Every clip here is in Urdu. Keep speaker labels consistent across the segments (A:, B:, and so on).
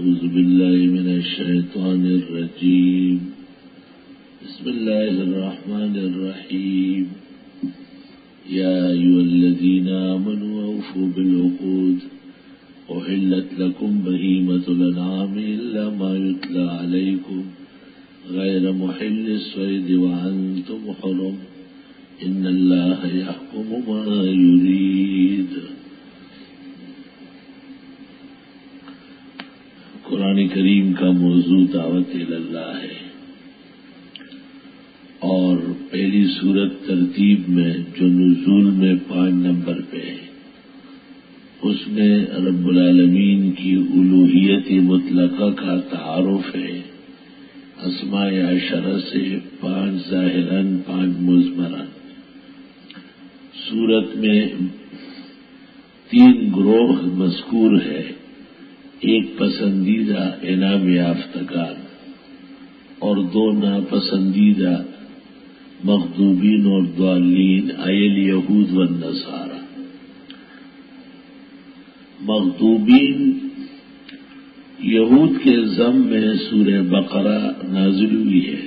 A: أعوذ بالله من الشيطان الرجيم. بسم الله الرحمن الرحيم. يا أيها الذين آمنوا أوفوا بالعقود أحلت لكم بهيمة الأنعام إلا ما يتلى عليكم غير محل الصيد وأنتم حرم إن الله يحكم ما يريد. قرآن کریم کا موضوع دعوت اللہ ہے اور پہلی سورت ترتیب میں جو نزول میں 5 نمبر پہ ہے اس میں رب العالمین کی الوہیت مطلقہ کا تعارف ہے. اسماء عشرہ سے 5 ظاہراً 5 مضمراً. سورت میں 3 گروہ مذکور ہے. ایک پسندیدہ انعام یافتگان اور 2 ناپسندیدہ مغضوبین اور ضالین الیہود والنصارى. مغضوبین یہود کے ذم میں سورہ بقرہ نازل ہوئی ہے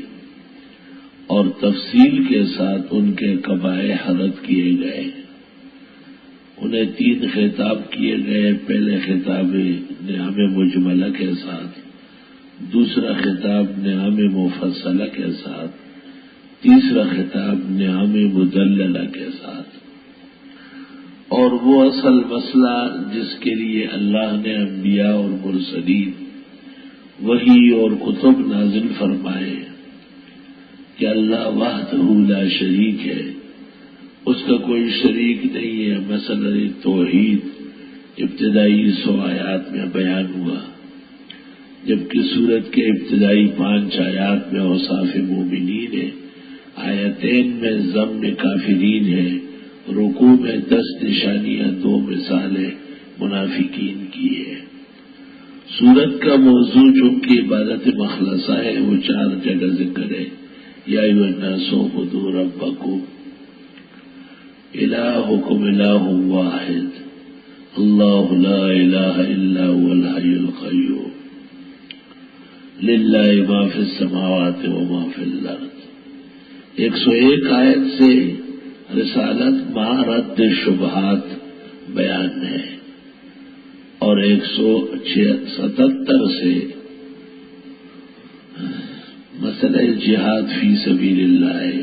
A: اور تفصیل کے ساتھ ان کے قبائح رد کیے گئے. انہیں 3 خطاب کیے گئے. پہلے خطاب نعم مجملہ کے ساتھ، دوسرا خطاب نعم مفصلہ کے ساتھ، تیسرا خطاب نعم مدللہ کے ساتھ. اور وہ اصل مسئلہ جس کے لیے اللہ نے انبیاء اور مرسلین وحی اور کتب نازل فرمائے کہ اللہ وحدہ لا شریک ہے، اس کا کوئی شریک نہیں ہے. مسئلہ توحید ابتدائی 100 آیات میں بیان ہوا، جبکہ سورت کے ابتدائی 5 آیات میں اوصاف مومنین ہے، آیتین میں ذم کافرین ہے، رکوع میں 10 نشانیاں 2 مثالیں منافقین کی ہے. سورت کا موضوع چونکہ عبادت مخلصہ ہے وہ 4 جگہ ذکر ہے. یا ایھا الناس اعبدوا ربکم الہکم الہ واحد اللہ لا الہ الا هو الحی القیوم للہ ما فی السماوات وما فی الارض. 101 آیت سے رسالت مع رد شبہات بیان ہے اور 177 سے مسئلہ جہاد فی سبیل اللہ ہے.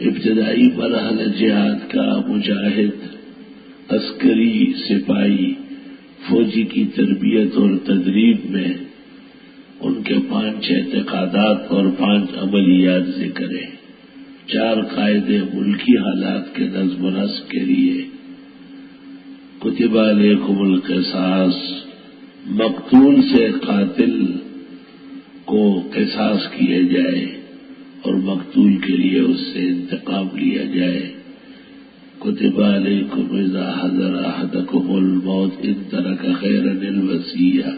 A: ابتدائی مرحلہ جہاد کا مجاہد، عسکری، سپاہی، فوجی کی تربیت اور تدریب میں ان کے 5 اعتقادات اور 5 عملیات ذکر ہیں. 4 قاعدے ملکی حالات کے نظم و نسق کے لیے. کتب علیکم القصاص، مقتول سے قاتل کو قصاص کیا جائے اور مقتول کے لیے اس سے انتقام لیا جائے. کتب علیکم اذا حضر احدکم الموت ان ترک خیرا الوصیہ.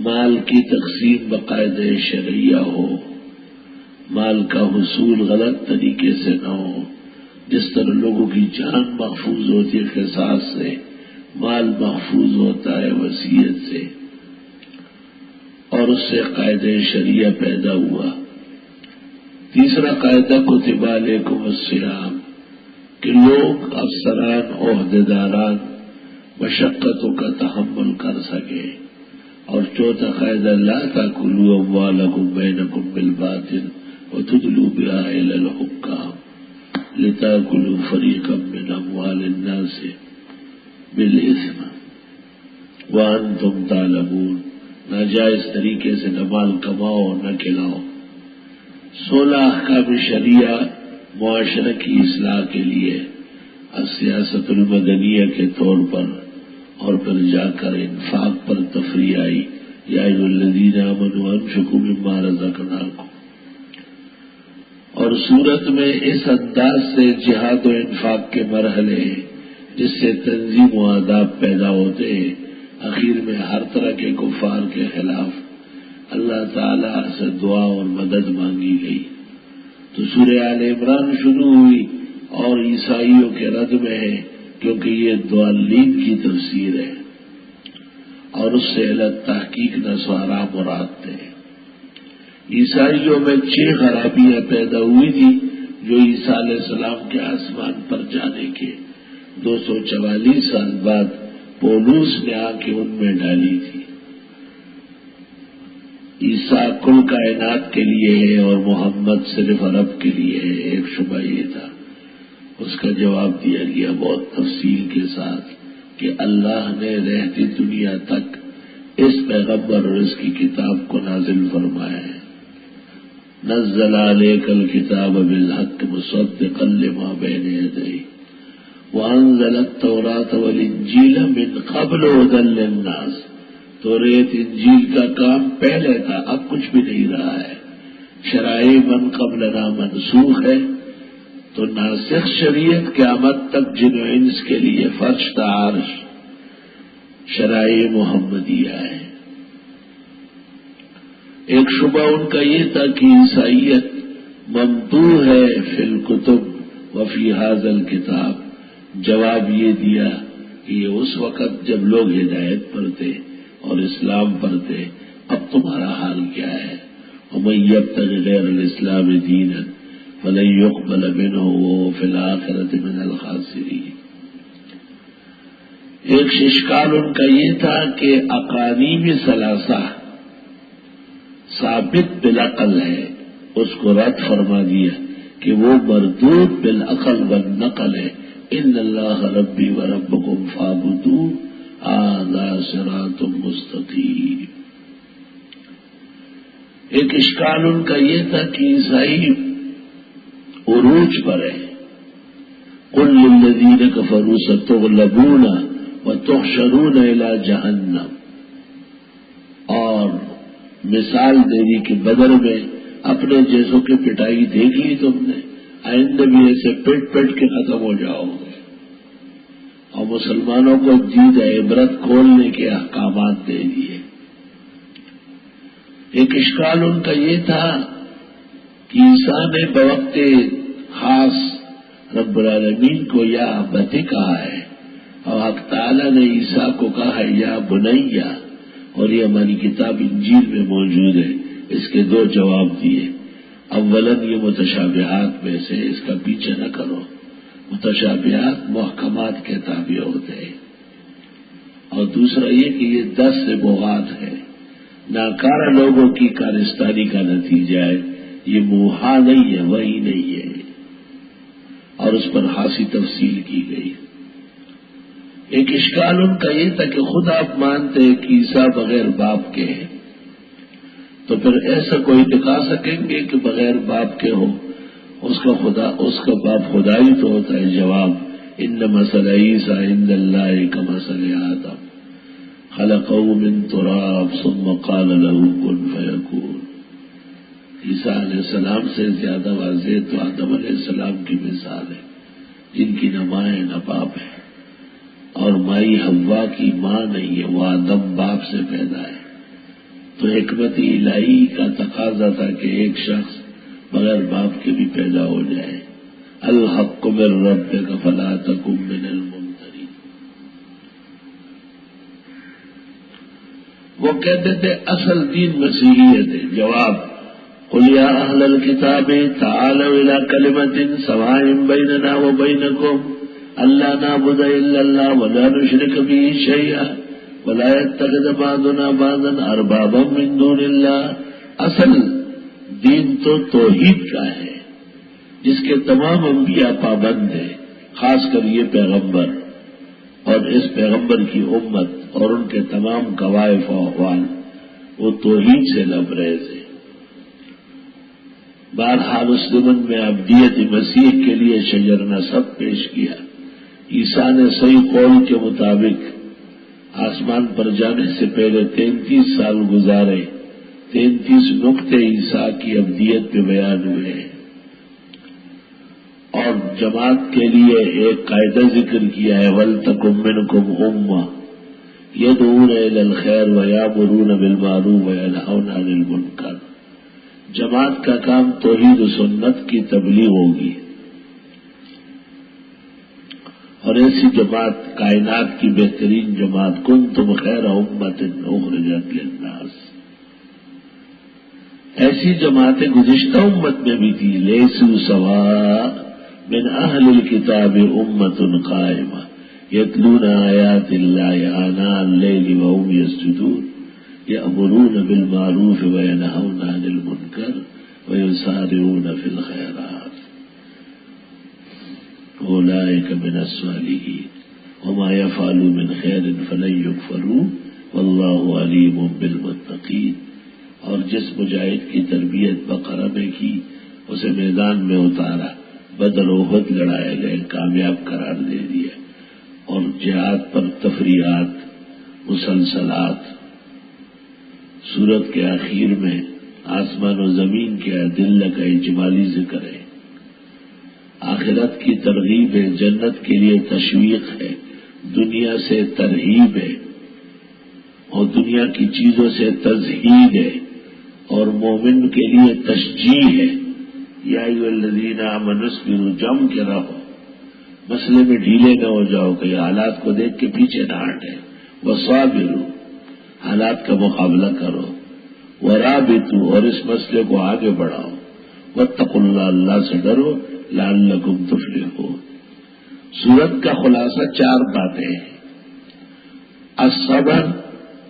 A: مال کی تقسیم باقاعدہ شرعیہ ہو، مال کا حصول غلط طریقے سے نہ ہو. جس طرح لوگوں کی جان محفوظ ہوتی ہے قصاص سے، مال محفوظ ہوتا ہے وصیت سے، اور اس سے قاعدہ شریعہ پیدا ہوا. تیسرا قاعدہ کتب علیکم الصیام کہ لوگ افسران عہدیداران مشقتوں کا تحمل کر سکے. اور چوتھا قاعدہ لا تاکلوا اموالکم بینکم بالباطل وتدلوا بها الی الحکام لتاکلوا فریقا من اموال الناس بالاثم وانتم تعلمون. ناجائز طریقے سے نہ مال کماؤ اور نہ کھلاؤ. 16 احکام شریعہ معاشرہ کی اصلاح کے لیے سیاست المدنیہ کے طور پر، اور پھر جا کر انفاق پر تفریح آئی. یا ایھا الذین آمنوا انفقوا مما رزقناکم. اور سورت میں اس انداز سے جہاد و انفاق کے مرحلے ہیں جس سے تنظیم و آداب پیدا ہوتے ہیں. اخیر میں ہر طرح کے کفار کے خلاف اللہ تعالی سے دعا اور مدد مانگی گئی. تو سورہ آل عمران شروع ہوئی اور عیسائیوں کے رد میں ہے کیونکہ یہ ضالین کی تفسیر ہے. اور اس سے الگ تحقیق نصارا مراد تھے۔ عیسائیوں میں 6 خرابیاں پیدا ہوئی تھی جو عیسیٰ علیہ السلام کے آسمان پر جانے کے 244 سال بعد پولوس نے آ کے ان میں ڈالی تھی۔ عیسیٰ کل کائنات کے لیے ہے اور محمد صرف عرب کے لیے ہے، ایک شبہ یہ تھا۔ اس کا جواب دیا گیا بہت تفصیل کے ساتھ کہ اللہ نے رہتی دنیا تک اس پیغمبر اور اس کی کتاب کو نازل فرمایا ہے۔ نزل علیک الکتاب بالحق مصدقا لما بین یدیہ وانزل التوراۃ والانجیل من قبل ھدی للناس۔ توریت انجیل کا کام پہلے تھا، اب کچھ بھی نہیں رہا ہے۔ شرائع من قبلنا منسوخ ہے، تو ناسخ شریعت قیامت تک جن و انس کے لیے فرش تا عرش شرائع محمدیہ ہے۔ ایک شبہ ان کا یہ تھا کہ عیسائیت ممدوح ہے فی الکتب وفی ھذا الکتاب۔ جواب یہ دیا کہ یہ اس وقت جب لوگ ہدایت پر تھے اور اسلام پر تھے، اب تمہارا حال کیا ہے؟ ومن یبتغ غیر الاسلام دینا فلن يقبل منه وهو في الآخرة من الخاسرین۔ ایک اشکال ان کا یہ تھا کہ اقانیم ثلاثہ ثابت بالعقل ہے، اس کو رد فرما دیا کہ وہ مردود بالعقل والنقل ہے۔ ان اللہ ربی وربکم فاعبدوہ ھذا صراط مستقیم۔ ایک اشکال ان کا یہ تھا کہ عیسائی عروج پر ہے۔ قل للذین کفروا ستغلبون وتحشرون الی جہنم، اور مثال دے دی کہ بدر میں اپنے جیسوں کی پٹائی دیکھ لی تم نے، آئندہ بھی ایسے پٹ پٹ کے ختم ہو جاؤ گے۔ اور مسلمانوں کو دید عبرت کھولنے کے احکامات دے دیے۔ ایک اشکال ان کا یہ تھا کہ عیسیٰ نے بوقت خاص رب العالمین کو یا ابتی کہا ہے، اور حق تعالیٰ نے عیسیٰ کو کہا ہے یا بنیا، اور یہ ہماری کتاب انجیل میں موجود ہے۔ اس کے 2 جواب دیے۔ اولاً یہ متشابہات میں سے، اس کا پیچھے نہ کرو، متشابہات محکمات کے تابع ہوتے ہیں۔ اور دوسرا یہ کہ یہ 10 نبوات ہے، ناکارہ لوگوں کی کارستانی کا نتیجہ ہے، یہ موحا نہیں ہے، وہی نہیں ہے، اور اس پر خاصی تفصیل کی گئی۔ ایک اشکال ان کا یہ تھا کہ خود آپ مانتے ہیں کہ عیسیٰ بغیر باپ کے ہیں، تو پھر ایسا کوئی دکھا سکیں گے کہ بغیر باپ کے ہو؟ اس کا باپ خدا ہی تو ہوتا ہے۔ جواب، ان مثل عیسیٰ عند اللہ کمثل آدم خلقہ من تراب ثم قال له کن فیکون۔ عیسیٰ علیہ السلام سے زیادہ واضح تو آدم علیہ السلام کی مثال ہے، جن کی نہ ماں ہے نہ باپ ہے، اور مائی حوا کی ماں نہیں ہے، وہ آدم باپ سے پیدا ہے۔ تو حکمت الہی کا تقاضا تھا کہ ایک شخص بغیر باپ کے بھی پیدا ہو جائے۔ الحق من ربک فلا تکن من الممترین۔ وہ کہتے تھے اصل دین مسیحیت ہے۔ جواب، قل یا اہل الکتاب تعالوا الی کلمۃ سواء بیننا وبینکم الا نعبد الا اللہ ولا نشرک به شیئا ولا يتخذ بعضنا بعضا اربابا من دون اللہ۔ اصل دین تو توحید کا ہے، جس کے تمام انبیاء پابند ہیں، خاص کر یہ پیغمبر اور اس پیغمبر کی امت اور ان کے تمام قوائف و احوال، وہ توحید سے لبریز ہے۔ بہرحال اس ضمن میں ابدیت مسیح کے لیے شجر نسب پیش کیا۔ عیسیٰ نے صحیح قول کے مطابق آسمان پر جانے سے پہلے 33 سال گزارے، 33 نقطے عیسیٰ کی ابدیت میں بیان ہوئے ہیں، اور جماعت کے لیے ایک قاعدہ ذکر کیا ہے، وَلْتَكُن مِّنكُمْ أُمَّةٌ يَدْعُونَ إِلَى الْخَيْرِ وَيَأْمُرُونَ بِالْمَعْرُوفِ وَيَنْهَوْنَ عَنِ الْمُنكَرِ۔ جماعت کا کام توحید و سنت کی تبلیغ ہوگی، اور ایسی جماعت کائنات کی بہترین جماعت، کنتم خیر امت ایسی جماعتیں گزشتہ امت میں بھی تھی. لیسوا سواء من اہل الکتاب امۃ قائمہ یتلون آیات اللہ آناء اللیل وهم یسجدون یأمرون بالمعروف وینہون عن المنکر ویسارعون فی الخیرات اولئک من الصالحین وما یفعلوا من خیر فلن یکفروہ واللہ علیم بالمتقین. اور جس مجاہد کی تربیت بقرہ میں کی اسے میدان میں اتارا، بدر و احد لڑائے گئے، کامیاب قرار دے دیا. اور جہاد پر تفریحات، مسلسلات. سورت کے آخر میں آسمان و زمین کے ادلہ کا اجمالی ذکر ہے. آخرت کی ترغیب ہے، جنت کے لیے تشویق ہے، دنیا سے ترہیب ہے اور دنیا کی چیزوں سے تزہید ہے، اور مومن کے لیے تشجیع ہے. یا ایھا الذین آمنوا اصبروا، جم کے رہو، مسئلے میں ڈھیلے نہ ہو جاؤ کہ حالات کو دیکھ کے پیچھے نہ ہٹے. وصابروا، حالات کا مقابلہ کرو. ورابطوا، اور اس مسئلے کو آگے بڑھاؤ. واتقوا اللہ، اللہ سے ڈرو. لعلکم تفلحون. سورت کا خلاصہ 4 باتیں ہیں: الصبر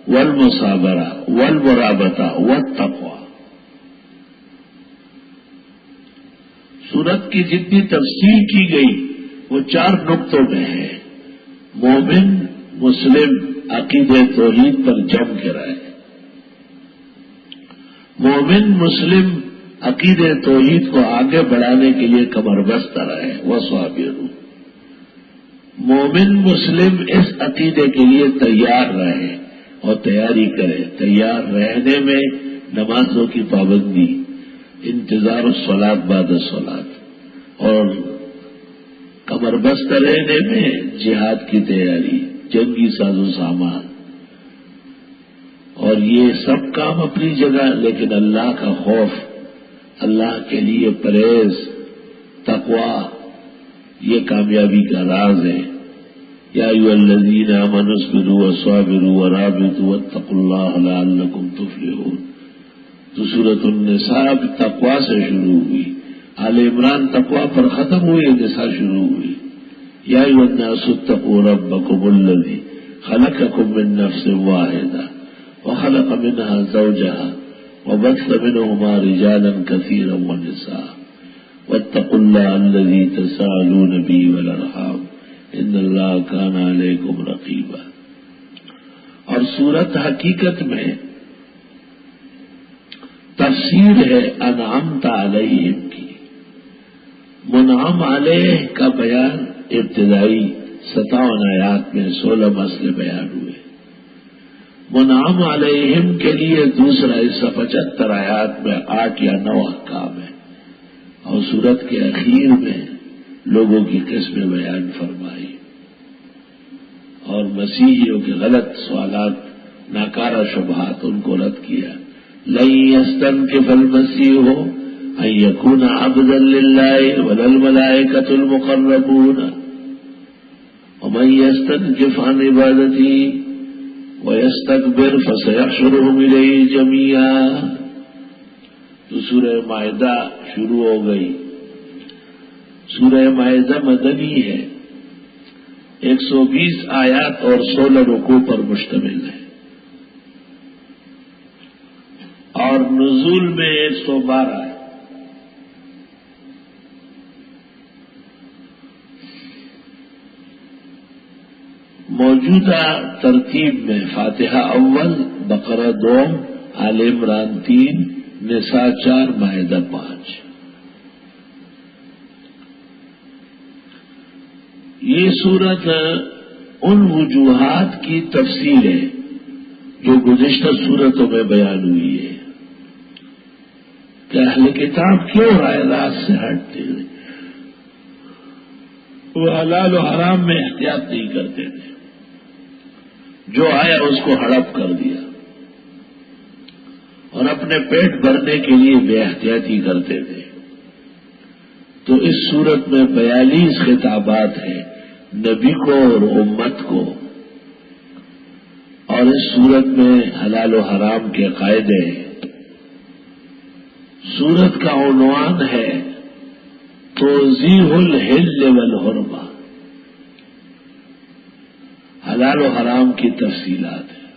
A: والمصابرہ والمرابطہ والتقوی. سورت کی جتنی تفصیل کی گئی وہ 4 نقطوں میں ہے. مومن مسلم عقیدہ توحید پر جم کے رہے. مومن مسلم عقیدہ توحید کو آگے بڑھانے کے لیے کمر بستہ رہے. وصابروا، مومن مسلم اس عقیدے کے لیے تیار رہے اور تیاری کرے. تیار رہنے میں نمازوں کی پابندی، انتظار الصلاۃ بعد الصلاۃ، اور کمر بستہ رہنے میں جہاد کی تیاری، جنگی ساز و سامان. اور یہ سب کام اپنی جگہ، لیکن اللہ کا خوف، اللہ کے لیے پرہیز، تقویٰ، یہ کامیابی کا راز ہے. یا ایھا الذین آمنوا اصبروا وصابروا ورابطوا واتقوا اللہ لعلکم تفلحون. تو سورۃ النساء تقویٰ سے شروع ہوئی، آل عمران تقویٰ پر ختم ہوئی، نساء شروع ہوئی. یا ایھا الناس اتقوا ربکم الذی خلقکم من نفس واحدہ وخلق منها زوجها وبث منهما رجالا كثيرا ونساء واتقوا الله الذي تساءلون به والارحام ان اللہ کان علیکم رقیبا. اور سورت حقیقت میں تفسیر ہے انعمت علیہم کی. منعم علیہ کا بیان ابتدائی 57 آیات میں 16 مسئلے بیان ہوئے. منعم علیہم کے لیے دوسرا حصہ 75 آیات میں 8 یا 9 احکام ہے. اور سورت کے اخیر میں لوگوں کی قسمیں بیان فرمائی اور مسیحیوں کے غلط سوالات، ناکارہ شبہات ان کو رد کیا. لن یستنکف المسیح ان یکون عبدا للہ ولا الملائکۃ المقربون ومن یستنکف عن عبادتی ویستکبر فسیحشرهم الیہ جمیعا. تو سورہ مائدہ شروع ہو گئی. سورہ مائدہ مدنی ہے، 120 آیات اور 16 رکوع پر مشتمل ہے، اور نزول میں 112 ہے. موجودہ ترتیب میں فاتحہ اول، بقرہ 2، آل عمران 3، نساء 4، مائدہ 5. یہ صورت ان وجوہات کی تفصیل ہے جو گزشتہ صورتوں میں بیان ہوئی ہے کہ اہل کتاب کیوں رائے راست سے ہٹتے تھے. وہ حلال و حرام میں احتیاط نہیں کرتے تھے، جو آیا اس کو ہڑپ کر دیا، اور اپنے پیٹ بھرنے کے لیے بے احتیاطی کرتے تھے. تو اس صورت میں 42 خطابات ہیں نبی کو اور امت کو، اور اور اس صورت میں حلال و حرام کے قاعدے ہیں۔ سورت کا عنوان ہے توضیح الحل والحرمہ، حلال و حرام کی تفصیلات ہیں۔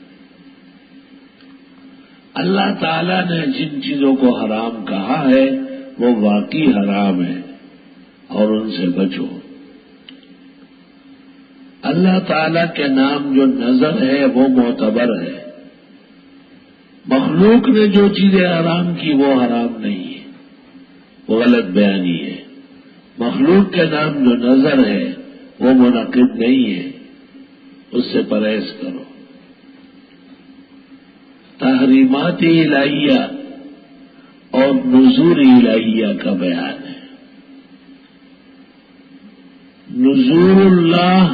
A: اللہ تعالیٰ نے جن چیزوں کو حرام کہا ہے وہ واقعی حرام ہے اور ان سے بچو۔ اللہ تعالیٰ کے نام جو نظر ہے وہ معتبر ہے۔ مخلوق نے جو چیزیں حرام کی وہ حرام نہیں ہے، وہ غلط بیانی ہے۔ مخلوق کے نام جو نظر ہے وہ منعقد نہیں ہے، اس سے پرہیز کرو۔ تحریمات الہیہ اور نذور الہیہ کا بیان ہے۔ نذور اللہ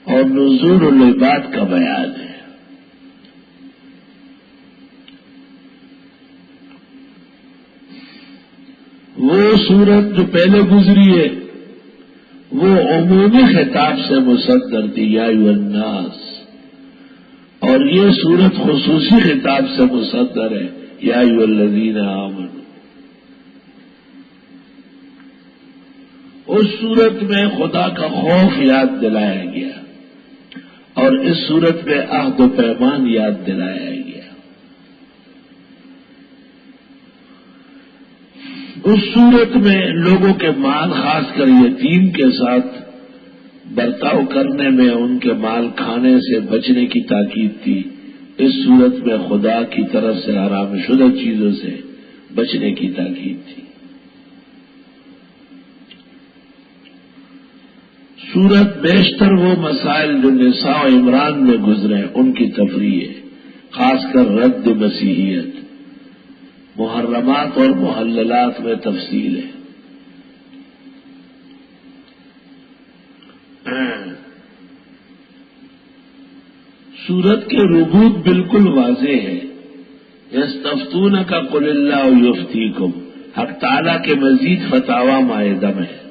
A: اور نذور العباد کا بیان ہے۔ وہ صورت جو پہلے گزری ہے وہ عمومی خطاب سے مصدر تھی، یا ایھا الناس، اور یہ صورت خصوصی خطاب سے مصدر ہے، یا ایھا الذین آمنوا۔ اس صورت میں خدا کا خوف یاد دلایا گیا اور اس صورت میں عہد و پیمان یاد دلایا گیا۔ اس صورت میں لوگوں کے مال، خاص کر یتیم کے ساتھ برتاؤ کرنے میں، ان کے مال کھانے سے بچنے کی تاکید تھی۔ اس صورت میں خدا کی طرف سے حرام شدہ چیزوں سے بچنے کی تاکید تھی۔ صورت بیشتر وہ مسائل جو نساء و عمران میں گزرے ان کی تفریح ہے، خاص کر رد مسیحیت۔ محرمات اور محللات میں تفصیل ہے۔ سورت کے ربوط بالکل واضح ہے۔ یستفتونک قل اللہ یفتیکم، حق تعالیٰ کے مزید فتاوی مائدہ میں ہے۔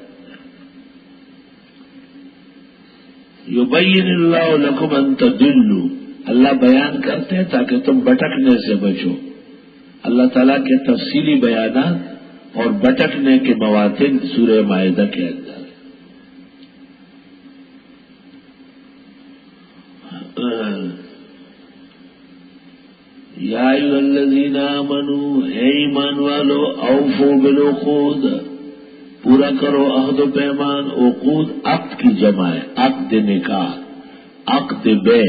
A: یبین اللہ لکم ان تضلوا، اللہ بیان کرتے ہیں تاکہ تم بھٹکنے سے بچو۔ اللہ تعالیٰ کے تفصیلی بیانات اور بھٹکنے کے مواطن سورہ مائدہ کے اندر ہیں۔ یا ایھا الذین آمنوا، اے ایمان والو، اوفوا بالعقود، پورا کرو عہد و پیمان۔ عقود عقد کی جمع ہے، عقد نکاح، عقد بے،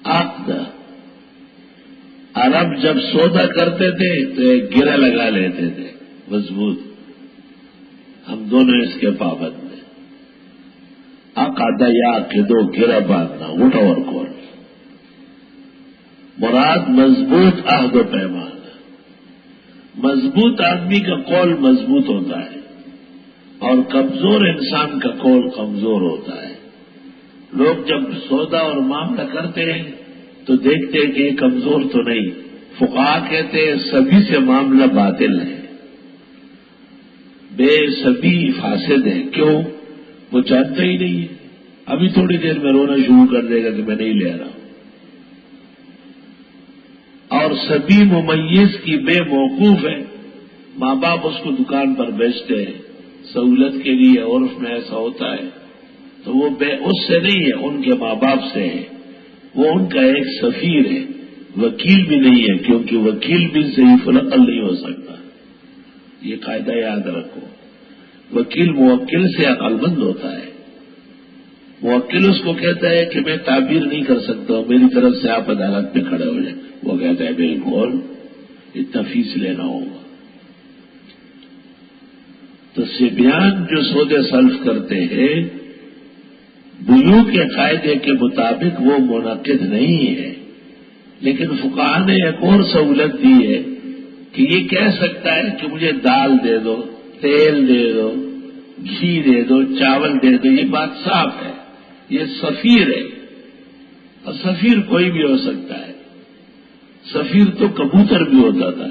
A: عقد۔ عرب جب سودا کرتے تھے تو ایک گرہ لگا لیتے تھے مضبوط، ہم دونوں اس کے پابند ہیں۔ عقد یعقد، گرہ باندھنا، وٹ اور کون، مراد مضبوط عہد و پیمان۔ مضبوط آدمی کا قول مضبوط ہوتا ہے اور کمزور انسان کا قول کمزور ہوتا ہے۔ لوگ جب سودا اور معاملہ کرتے ہیں تو دیکھتے ہیں کہ یہ کمزور تو نہیں۔ فقہا کہتے ہیں سبھی سے معاملہ باطل ہے، بے سبھی فاسد ہے۔ کیوں؟ وہ جانتا ہی نہیں ہے، ابھی تھوڑی دیر میں رونا شروع کر دے گا کہ میں نہیں لے رہا ہوں۔ اور سبھی ممیز کی بے موقوف ہے، ماں باپ اس کو دکان پر بیچتے ہیں سہولت کے لیے، عرف میں ایسا ہوتا ہے، تو وہ بے اس سے نہیں ہے، ان کے ماں باپ سے ہے۔ وہ ان کا ایک سفیر ہے، وکیل بھی نہیں ہے، کیونکہ وکیل بھی ضعیف العقل نہیں ہو سکتا۔ یہ قاعدہ یاد رکھو، وکیل موکل سے عقل مند ہوتا ہے۔ موکل اس کو کہتا ہے کہ میں تعبیر نہیں کر سکتا ہوں، میری طرف سے آپ عدالت میں کھڑے ہو جائیں، وہ کہتا ہے بالکل، اتنا فیس لینا ہوگا۔ تو صبیان جو سودے سلف کرتے ہیں بیوع کے قاعدے کے مطابق وہ منعقد نہیں ہے، لیکن فقہا نے ایک اور سہولت دی ہے کہ یہ کہہ سکتا ہے کہ مجھے دال دے دو، تیل دے دو، گھی دے دو، چاول دے دو، یہ بات صاف ہے، یہ سفیر ہے، اور سفیر کوئی بھی ہو سکتا ہے۔ سفیر تو کبوتر بھی ہوتا تھا،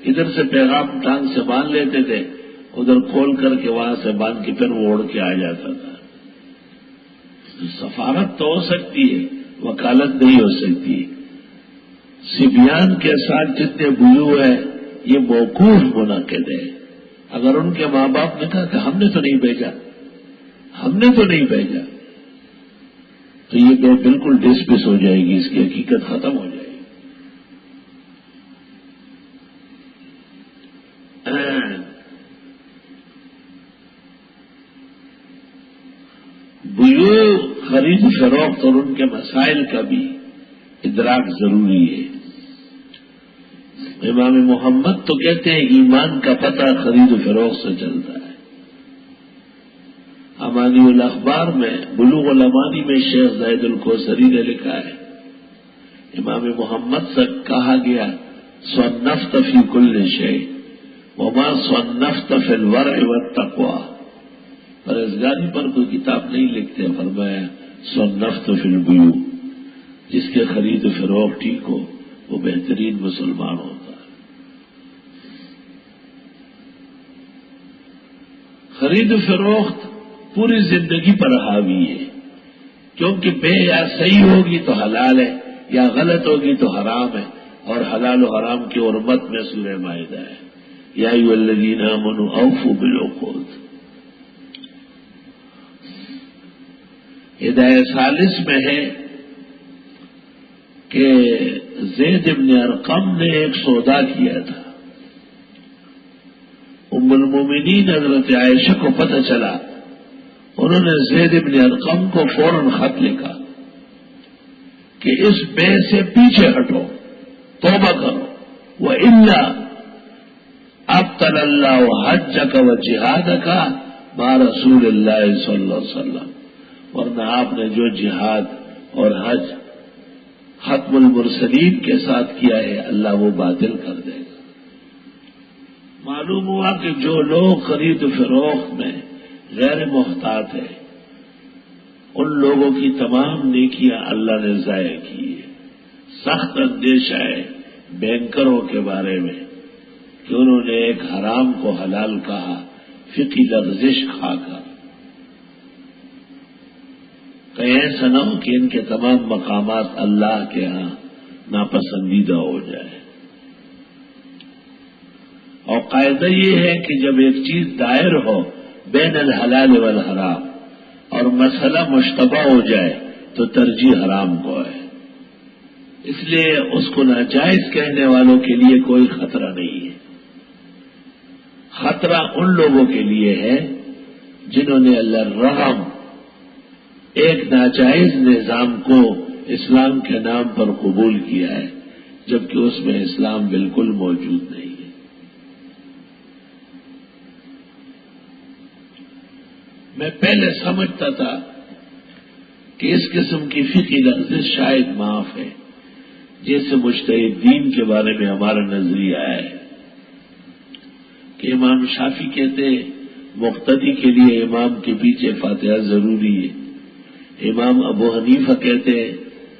A: ادھر سے پیغام ٹانگ سے باندھ لیتے تھے، ادھر کھول کر کے وہاں سے باندھ کے پھر وہ اڑ کے آ جاتا تھا۔ سفارت تو ہو سکتی ہے، وکالت نہیں ہو سکتی. صبیان کے ساتھ جتنے بیوہ ہیں یہ موقوف منعقد ہے. اگر ان کے ماں باپ نے کہا کہ ہم نے تو نہیں بھیجا، تو یہ بالکل ڈسمس ہو جائے گی، اس کی حقیقت ختم ہو جائے گی. بیوہ خرید فروخت اور ان کے مسائل کا بھی ادراک ضروری ہے. امام محمد تو کہتے ہیں ایمان کا پتہ خرید و فروخت سے چلتا ہے. امانی الاخبار میں بلوغ الامانی میں شیخ زاہد الکوثری نے لکھا ہے، امام محمد سے کہا گیا صنفت فی کل شیء وما صنفت فی الورع والتقوی. پرہیزگاری پر کوئی کتاب نہیں لکھتے، فرمایا صنفت فی البیوع، جس کے خرید و فروخت ٹھیک ہو وہ بہترین مسلمان ہوتا ہے. خرید و فروخت پوری زندگی پر حاوی ہے، کیونکہ بے یا صحیح ہوگی تو حلال ہے یا غلط ہوگی تو حرام ہے، اور حلال و حرام کی حرمت میں سورہ مائدہ ہے یا ایھا الذین آمنوا اوفوا بالعقود. ہدایہ ثالث میں ہے کہ زید بن ارقم نے ایک سودا کیا تھا. ام المومنین حضرت عائشہ کو پتہ چلا، انہوں نے زید بن ارقم کو فوراً خط لکھا کہ اس بے سے پیچھے ہٹو، توبہ کرو، وَإِلَّا أَبْطَلَ اللَّهُ حَجَّكَ وَجِهَادَكَ مَعَ رَسُولِ اللَّهِ صلی اللہ علیہ وسلم. ورنہ آپ نے جو جہاد اور حج ختم المرسلین کے ساتھ کیا ہے اللہ وہ باطل کر دے گا. معلوم ہوا کہ جو لوگ خرید و فروخت میں غیر محتاط ہیں ان لوگوں کی تمام نیکیاں اللہ نے ضائع کی ہے. سخت اندیشہ ہے بینکروں کے بارے میں کہ انہوں نے ایک حرام کو حلال کہا فقہی لغزش کھا کر. کہیں ایسا نہ ہو کہ ان کے تمام مقامات اللہ کے ہاں ناپسندیدہ ہو جائے. اور قاعدہ یہ ہے کہ جب ایک چیز دائر ہو بین الحلال والحرام اور مسئلہ مشتبہ ہو جائے تو ترجیح حرام کو ہے. اس لیے اس کو ناجائز کہنے والوں کے لیے کوئی خطرہ نہیں ہے. خطرہ ان لوگوں کے لیے ہے جنہوں نے اللہ رحم ایک ناجائز نظام کو اسلام کے نام پر قبول کیا ہے جبکہ اس میں اسلام بالکل موجود نہیں ہے. میں پہلے سمجھتا تھا کہ اس قسم کی فقہی لغزش شاید معاف ہے، جیسے مجتہدین کے بارے میں ہمارا نظریہ ہے کہ امام شافعی کہتے ہیں مقتدی کے لیے امام کے پیچھے فاتحہ ضروری ہے. امام ابو حنیفہ کہتے ہیں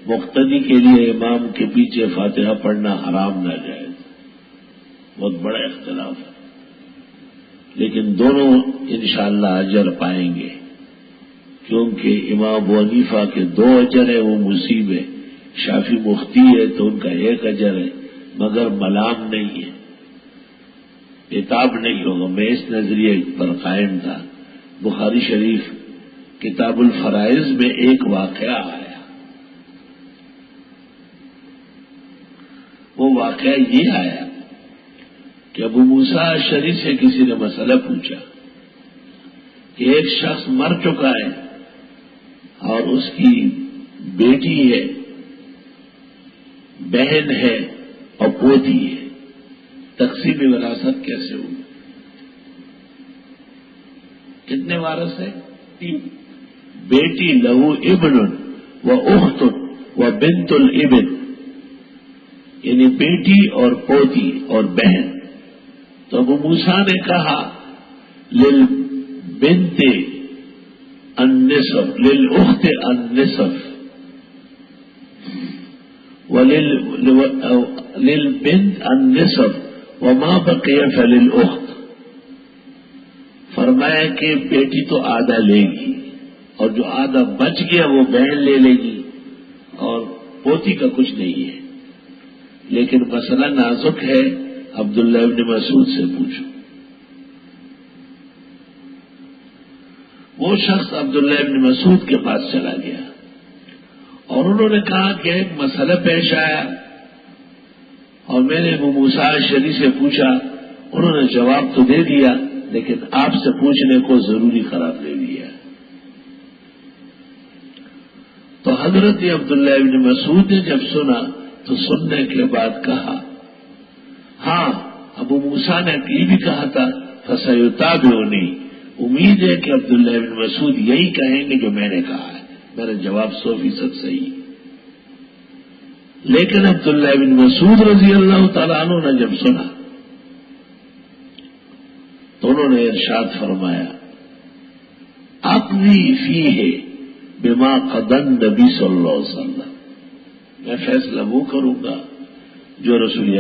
A: مقتدی کے لیے امام کے پیچھے فاتحہ پڑھنا حرام ناجائز. بہت بڑا اختلاف ہے، لیکن دونوں انشاءاللہ اجر پائیں گے، کیونکہ امام ابو حنیفہ کے 2 اجر ہیں، وہ مصیب ہے. شافعی مفتی ہے تو ان کا 1 اجر ہے، مگر ملام نہیں ہے، عتاب نہیں ہوگا. میں اس نظریے پر قائم تھا. بخاری شریف کتاب الفرائض میں ایک واقعہ آیا. وہ واقعہ یہ آیا کہ ابو موسیٰ اشعری سے کسی نے مسئلہ پوچھا کہ ایک شخص مر چکا ہے اور اس کی بیٹی ہے، بہن ہے اور پوتی ہے، تقسیم وراثت کیسے ہوئی؟ کتنے وارث ہیں؟ 3. بیٹی لہو ابن و اخت و بنت الابن، یعنی بیٹی اور پوتی اور بہن. تو ابو موسیٰ نے کہا للبنت النصف للاخت النصف للبنت النصف وما بقي فللاخت. فرمایا کہ بیٹی تو آدھا لے گی اور جو آدھا بچ گیا وہ بہن لے لے گی اور پوتی کا کچھ نہیں ہے. لیکن مسئلہ نازک ہے، عبداللہ ابن مسعود سے پوچھو. وہ شخص عبداللہ ابن مسعود کے پاس چلا گیا اور انہوں نے کہا کہ ایک مسئلہ پیش آیا اور میں نے ابو موسیٰ اشعری سے پوچھا، انہوں نے جواب تو دے دیا لیکن آپ سے پوچھنے کو ضروری قرار دے دیا. تو حضرت عبداللہ ابن مسعود نے جب سنا تو سننے کے بعد کہا، ہاں ابو موسیٰ نے یہ بھی کہا تھا فَسَيُتَابِعُنِي، امید ہے کہ عبداللہ ابن مسعود یہی کہیں گے جو میں نے کہا ہے. میرا جواب 100% صحیح. لیکن عبداللہ ابن مسعود رضی اللہ تعالیٰ عنہ نے جب سنا تو انہوں نے ارشاد فرمایا، اقضی فیہ بما قضى النبی صلی اللہ علیہ وسلم، میں فیصلہ وہ کروں گا جو رسول